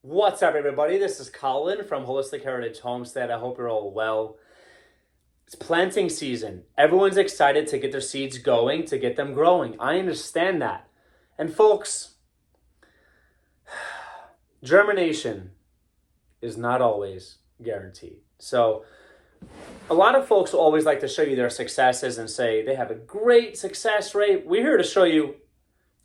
What's up, everybody? This is Colin from Holistic Heritage Homestead. I hope you're all well. It's planting season. Everyone's excited to get their seeds going, to get them growing. I understand that. And folks, germination is not always guaranteed. So a lot of folks always like to show you their successes and say they have a great success rate. We're here to show you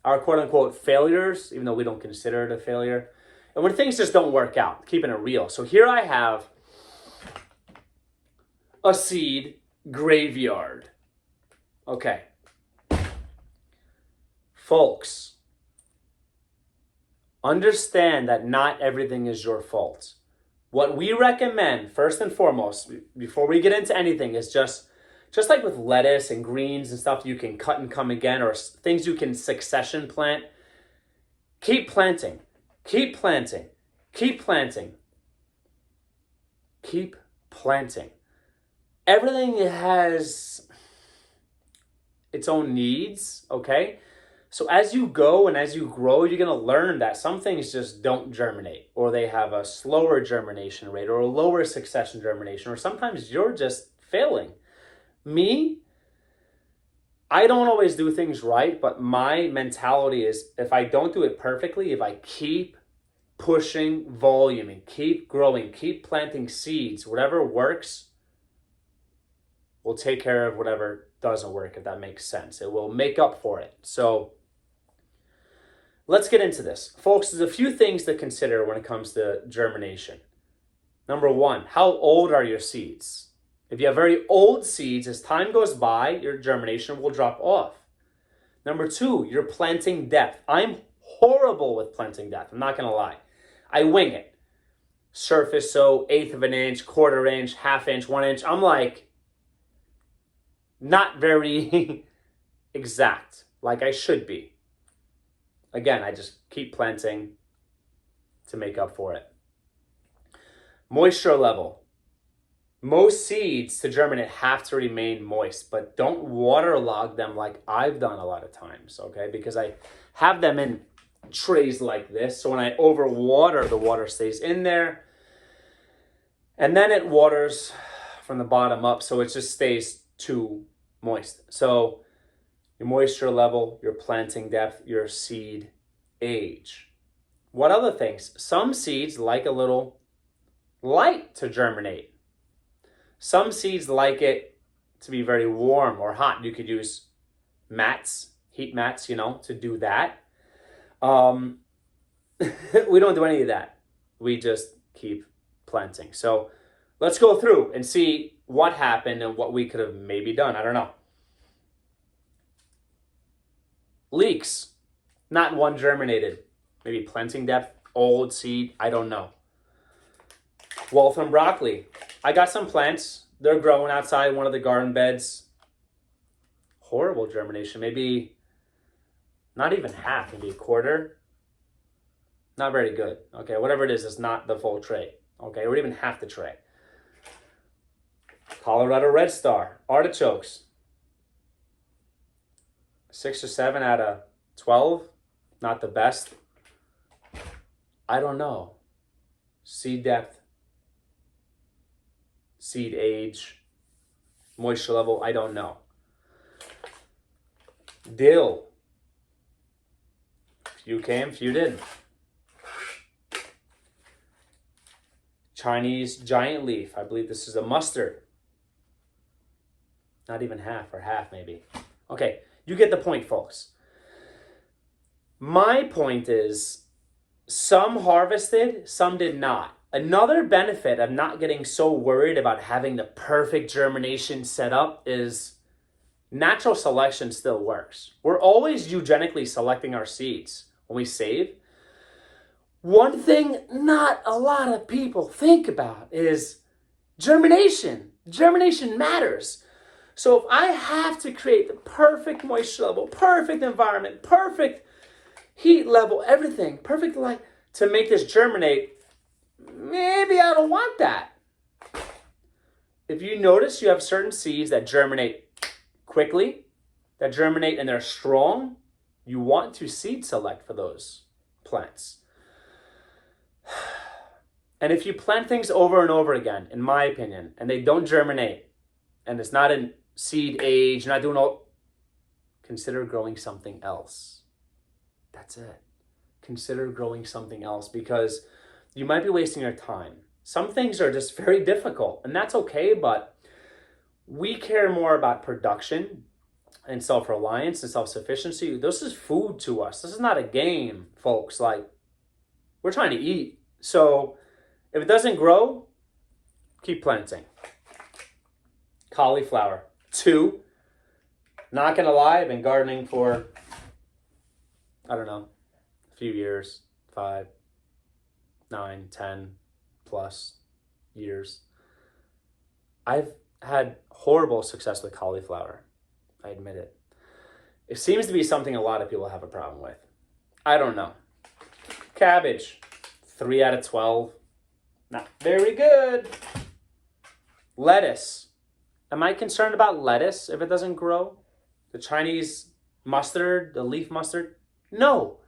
our quote-unquote failures, even though we don't consider it a failure. And when things just don't work out, keeping it real. So here I have a seed graveyard. Okay. Folks, understand that not everything is your fault. What we recommend, first and foremost, before we get into anything, is just like with lettuce and greens and stuff you can cut and come again, or things you can succession plant, keep planting. Keep planting. Keep planting. Keep planting. Everything has its own needs, okay? So as you go and as you grow, you're going to learn that some things just don't germinate, or they have a slower germination rate, or a lower succession germination, or sometimes you're just failing. Me, I don't always do things right, but my mentality is if I don't do it perfectly, if I keep pushing volume and keep growing, keep planting seeds, whatever works will take care of whatever doesn't work, if that makes sense. It will make up for it. So let's get into this. Folks, there's a few things to consider when it comes to germination. Number one, how old are your seeds? If you have very old seeds, as time goes by, your germination will drop off. Number two, your planting depth. I'm horrible with planting depth. I'm not going to lie. I wing it. Surface sow, 1/8 of an inch, 1/4 inch, 1/2 inch, 1 inch. I'm like not very exact like I should be. Again, I just keep planting to make up for it. Moisture level. Most seeds to germinate have to remain moist, but don't waterlog them like I've done a lot of times, okay? Because I have them in trays like this, so when I overwater, the water stays in there, and then it waters from the bottom up, so it just stays too moist. So your moisture level, your planting depth, your seed age. What other things? Some seeds like a little light to germinate. Some seeds like it to be very warm or hot. You could use mats, heat mats, to do that. We don't do any of that. We just keep planting. So let's go through and see what happened and what we could have maybe done. I don't know. Leeks. Not one germinated. Maybe planting depth, old seed, I don't know. Waltham broccoli. I got some plants. They're growing outside one of the garden beds. Horrible germination. Maybe not even half, maybe 1/4. Not very good. Okay, whatever it is, it's not the full tray. Okay, or even half the tray. Colorado Red Star. Artichokes. 6 or 7 out of 12. Not the best. I don't know. Seed depth. Seed age. Moisture level, I don't know. Dill. Few came, few didn't. Chinese giant leaf. I believe this is a mustard. Not even half, or half maybe. Okay, you get the point, folks. My point is, some harvested, some did not. Another benefit of not getting so worried about having the perfect germination set up is natural selection still works. We're always eugenically selecting our seeds when we save. One thing not a lot of people think about is germination. Germination matters. So if I have to create the perfect moisture level, perfect environment, perfect heat level, everything, perfect light to make this germinate, maybe I don't want that. If you notice, you have certain seeds that germinate quickly, that germinate and they're strong, you want to seed select for those plants. And if you plant things over and over again, in my opinion, and they don't germinate, and it's not in seed age, you're not doing all, consider growing something else. That's it. Consider growing something else, because you might be wasting your time. Some things are just very difficult, and that's okay, but we care more about production and self-reliance and self-sufficiency. This is food to us. This is not a game, folks. Like, we're trying to eat. So if it doesn't grow, keep planting. Cauliflower. 2, not gonna lie, I've been gardening for, I don't know, a few years, 5, 9, 10 plus years. I've had horrible success with cauliflower. I admit it. It seems to be something a lot of people have a problem with. I don't know. Cabbage, 3 out of 12. Not very good. Lettuce. Am I concerned about lettuce if it doesn't grow? The Chinese mustard, the leaf mustard? No,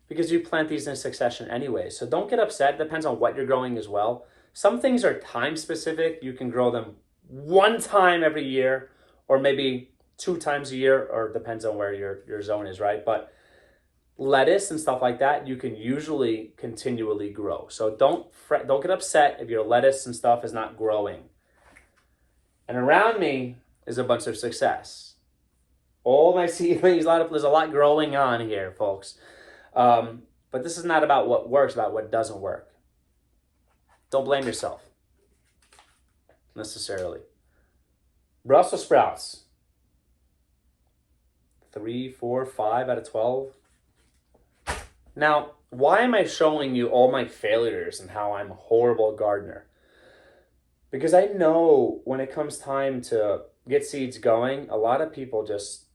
because you plant these in succession anyway. So don't get upset. It depends on what you're growing as well. Some things are time specific. You can grow them 1 time every year, or maybe 2 times a year, or depends on where your zone is, right? But lettuce and stuff like that, you can usually continually grow. So don't get upset if your lettuce and stuff is not growing. And around me is a bunch of success. All my seedlings, there's a lot growing on here, folks. But this is not about what works, about what doesn't work. Don't blame yourself necessarily. Brussels sprouts. 3, 4, 5 out of 12. Now, why am I showing you all my failures and how I'm a horrible gardener? Because I know when it comes time to get seeds going, a lot of people just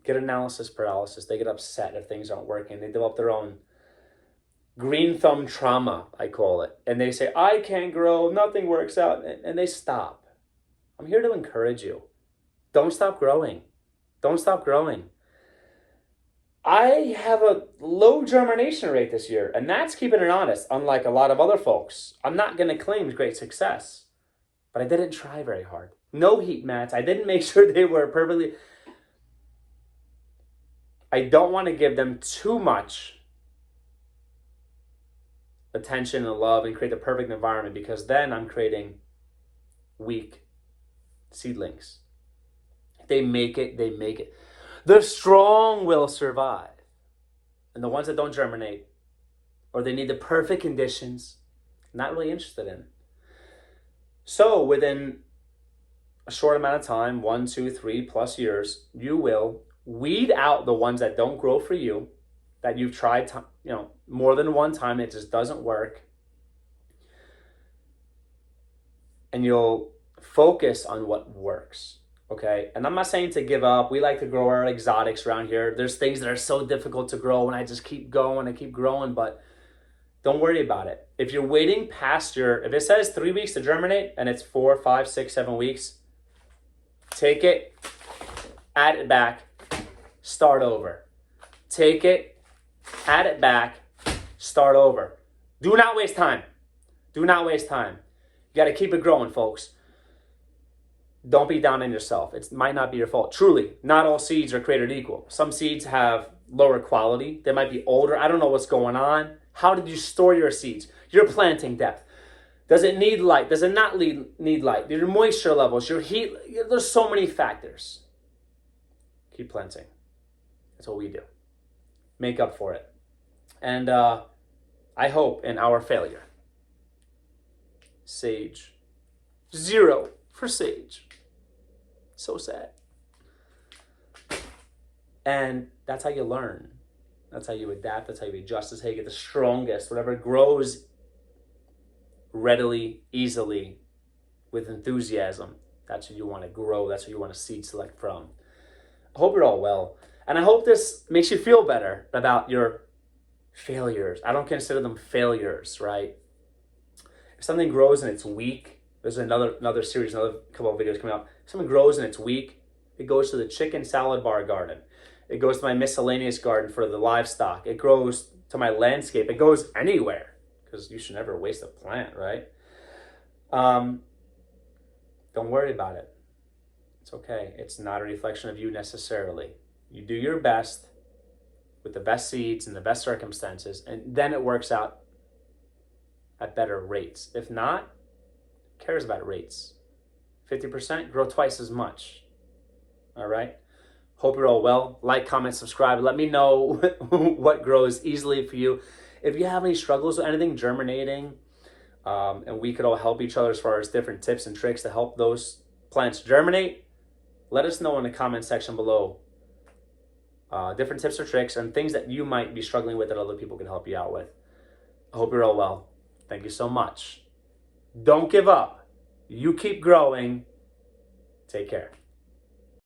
get analysis paralysis. They get upset if things aren't working. They develop their own green thumb trauma, I call it. And they say, I can't grow, nothing works out. And they stop. I'm here to encourage you. Don't stop growing. Don't stop growing. I have a low germination rate this year, and that's keeping it honest, unlike a lot of other folks. I'm not going to claim great success, but I didn't try very hard. No heat mats. I didn't make sure they were perfectly... I don't want to give them too much attention and love and create the perfect environment, because then I'm creating weak seedlings. They make it, they make it. The strong will survive. And the ones that don't germinate, or they need the perfect conditions, not really interested in. So within a short amount of time, 1, 2, 3 plus years, you will weed out the ones that don't grow for you, that you've tried more than one time, it just doesn't work. And you'll focus on what works. Okay, and I'm not saying to give up. We like to grow our exotics around here. There's things that are so difficult to grow, and I just keep going and keep growing, but don't worry about it. If you're waiting past if it says 3 weeks to germinate and it's 4, 5, 6, 7 weeks, take it, add it back, start over. Take it, add it back, start over. Do not waste time. Do not waste time. You got to keep it growing, folks. Don't be down on yourself. It might not be your fault. Truly, not all seeds are created equal. Some seeds have lower quality. They might be older. I don't know what's going on. How did you store your seeds? Your planting depth. Does it need light? Does it not need light? Your moisture levels, your heat. There's so many factors. Keep planting. That's what we do. Make up for it. And I hope in our failure, sage. 0 for sage. So sad. And that's how you learn. That's how you adapt. That's how you adjust. That's how you get the strongest. Whatever grows readily, easily, with enthusiasm, that's what you want to grow. That's what you want to seed select from. I hope you're all well. And I hope this makes you feel better about your failures. I don't consider them failures, right? If something grows and it's weak, there's another series, another couple of videos coming up. If something grows and it's weak, it goes to the chicken salad bar garden. It goes to my miscellaneous garden for the livestock. It grows to my landscape. It goes anywhere. because you should never waste a plant, right? Don't worry about it. It's okay. It's not a reflection of you necessarily. You do your best with the best seeds and the best circumstances, and then it works out at better rates. If not, who cares about rates? 50%, grow twice as much. All right? Hope you're all well. Like, comment, subscribe. Let me know what grows easily for you. If you have any struggles with anything germinating, and we could all help each other as far as different tips and tricks to help those plants germinate, let us know in the comment section below. Different tips or tricks and things that you might be struggling with that other people can help you out with. I hope you're all well. Thank you so much. Don't give up. You keep growing. Take care.